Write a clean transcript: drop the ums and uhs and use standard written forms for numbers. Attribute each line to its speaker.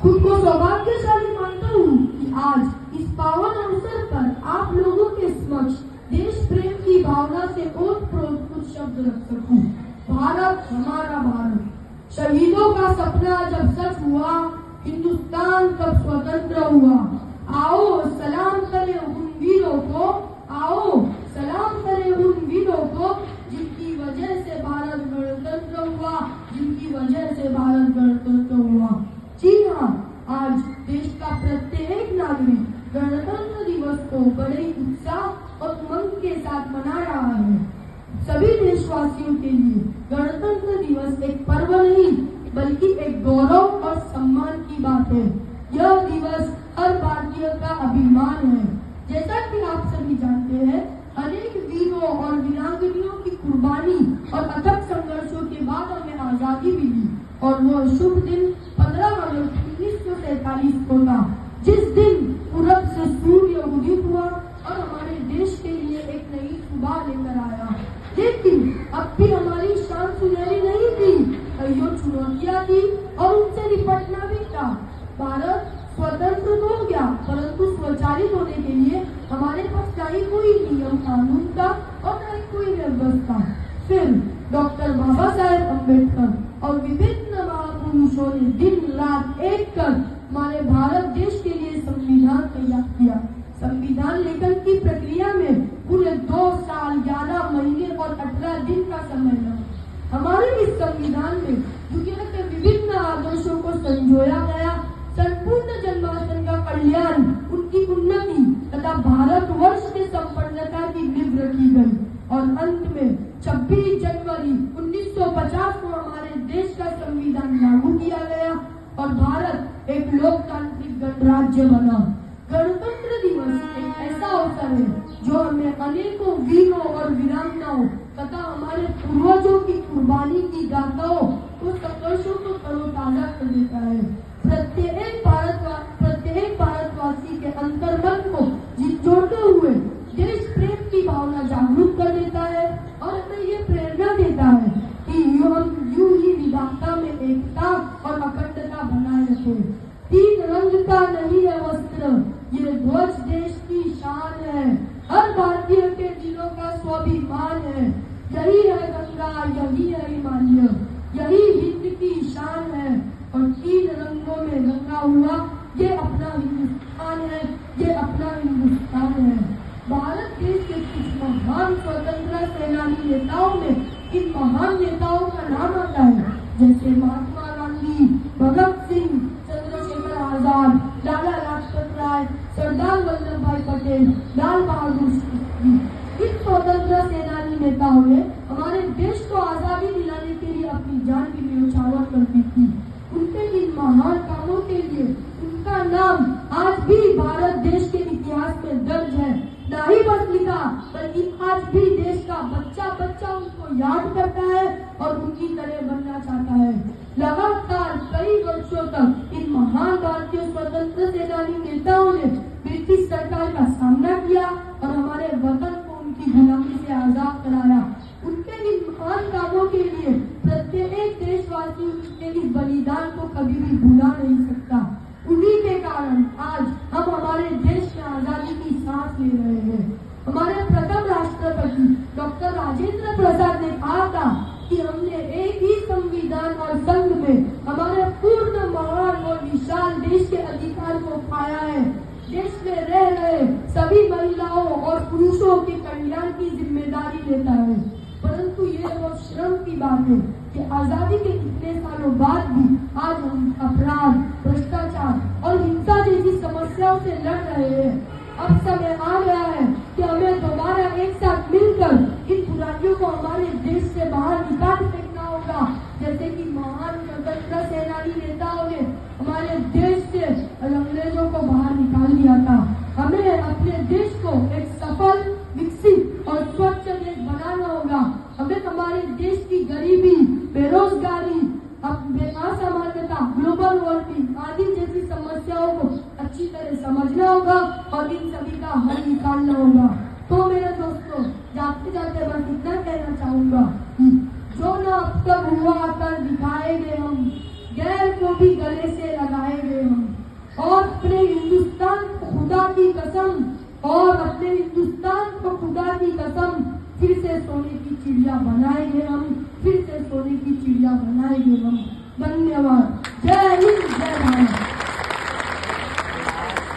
Speaker 1: खुद को सौभाग्यशाली मानता हूँ कि आज इस पावन अवसर पर आप लोगों के समक्ष देश प्रेम की भावना से ओतप्रोत कुछ शब्द रख सकूं। भारत हमारा भारत, शहीदों का सपना जब सच हुआ, हिंदुस्तान कब स्वतंत्र हुआ। आओ सलाम करें उन वीरों को, आओ सलाम करें उन वीरों को, जिनकी वजह से भारत गणतंत्र हुआ, जिनकी वजह से भारत गणतंत्र हुआ। जी हाँ, आज देश का प्रत्येक नागरिक गणतंत्र दिवस को बड़े उत्साह और उमंग के साथ मना रहा है। सभी देशवासियों के लिए गणतंत्र दिवस एक पर्व नहीं बल्कि एक गौरव और सम्मान की बात है। यह दिवस हर भारतीय का अभिमान है। जैसा कि आप सभी जानते हैं, अनेक वीरों और वीरांगनाओं की कुर्बानी और अथक संघर्षों के बाद हमें आजादी मिली और वह शुभ दिन 15 अगस्त 1947 को था, जिस दिन पूरब से सूर्य उदित हुआ और हमारे देश के लिए एक नई सुबह लेकर आया। लेकिन अब भी हमारी शान सुनहरी नहीं थी, कईयों चुनौतियां थी और उनसे निपटना भी था। भारत स्वतंत्र तो हो गया, परंतु स्वचालित होने के लिए हमारे पास न ही कोई नियम कानून था और न ही कोई व्यवस्था। फिर डॉक्टर बाबा साहेब अम्बेडकर और विभिन्न महापुरुषों ने दिन रात एक कर हमारे भारत देश के लिए संविधान तैयार किया। संविधान लेखन की प्रक्रिया में पूरे 2 साल 11 महीने और 18 दिन का समय लगा। हमारे इस संविधान में दुनिया के विभिन्न आदर्शों को संजोया गया। संपूर्ण जनमानस का कल्याण, उनकी उन्नति तथा भारत वर्ष के संपन्नता की नींव रखी गई और अंत में 26 जनवरी 1950 को हमारे देश का संविधान लागू किया गया और भारत एक लोकतांत्रिक गणराज्य बना। गणतंत्र दिवस एक ऐसा अवसर है जो हमें अनेकों वीरों और वीरांगनाओं तथा हमारे पूर्वजों की कुर्बानी की गाथाओं को संघर्षों को तरोताजा कर देता है। प्रत्येक भारतवासी के अंतर्मन को झिझोड़ते हुए देश प्रेम की भावना जागरूक कर देता है और हमें ये प्रेरणा देता है कि हम यूं ही विविधता में एकता और अखंडता बनाए रखें। 3 रंग का नहीं है वस्त्र, ये ध्वज देश की शान है, हर भारतीय के दिलों का स्वाभिमान है। यही है गंगा, यही है हिमालय, यही हिंद की शान है और 3 रंगों में रंगा हुआ ये अपना हिंदुस्तान है, ये अपना हिंदुस्तान है। भारत देश के कुछ महान स्वतंत्रता सेनानी नेताओं में इन महान नेताओं का नाम आता है, जैसे महात्मा गांधी, भगत सिंह, चंद्रशेखर आजाद, लाला लाजपत राय, सरदार वल्लभ भाई पटेल, लाल बहादुर शास्त्री। इन स्वतंत्रता सेनानी नेताओं ने हमारे देश को आजादी दिलाने के लिए अपनी जान की न्यौछावर कर दी थी। उनके इन महान कामों के लिए उनका नाम आज भी भारत देश के इतिहास में दर्ज है। ना ही बस लिखा बल्कि आज भी देश का बच्चा बच्चा उनको याद करता है और उनकी तरह बनना चाहता है। लगातार कई वर्षों तक इन महान भारतीय स्वतंत्र सेनानी नेताओं ने ब्रिटिश सरकार का सामना किया और हमारे वतन को उनकी गुलामी से आजाद कराया। उनके इन महान कामों के लिए प्रत्येक देशवासी उनके इस बलिदान को कभी भी भुला नहीं सकता। उन्हीं के कारण आज हम हमारे देश में आजादी की सांस ले रहे हैं। हमारे प्रथम राष्ट्रपति डॉक्टर राजेंद्र प्रसाद ने कहा था कि हमने एक ही संविधान और संघ में हमारे पूर्ण महान और विशाल देश के अधिकार को पाया है। देश में रह रहे सभी महिलाओं और पुरुषों के कल्याण की जिम्मेदारी लेता है। परंतु ये बहुत श्रम की बात है कि आजादी के इतने सालों बाद भी आज हम अपराध, भ्रष्टाचार और हिंसा जैसी समस्याओं से लड़ रहे हैं। अब समय आ गया है कि हमें दोबारा एक साथ मिलकर इन बुराइयों को हमारे देश से बाहर निकाल फेंकना होगा। जैसे कि महान स्वतंत्रता सेनानी नेताओं ने हमारे देश से अंग्रेजों को बाहर निकाल दिया था। हमें अपने देश को एक सफल, विकसित और स्वच्छ देश बनाना होगा। हमें हमारे देश की गरीबी, बेरोजगारी, असमानता, ग्लोबल वार्मिंग आदि जैसी समस्याओं को अच्छी तरह समझना होगा और इन सभी का हल निकालना होगा। तो मेरे दोस्तों, जाते जाते बस इतना कहना चाहूंगा कि जो न अब तक हुआ कर दिखाएंगे हम, गैर को भी गले से लगाएंगे हम। कसम और अपने हिंदुस्तान को खुदा की कसम फिर से सोने की चिड़िया बनाएंगे हम, फिर से सोने की चिड़िया बनाएंगे हम।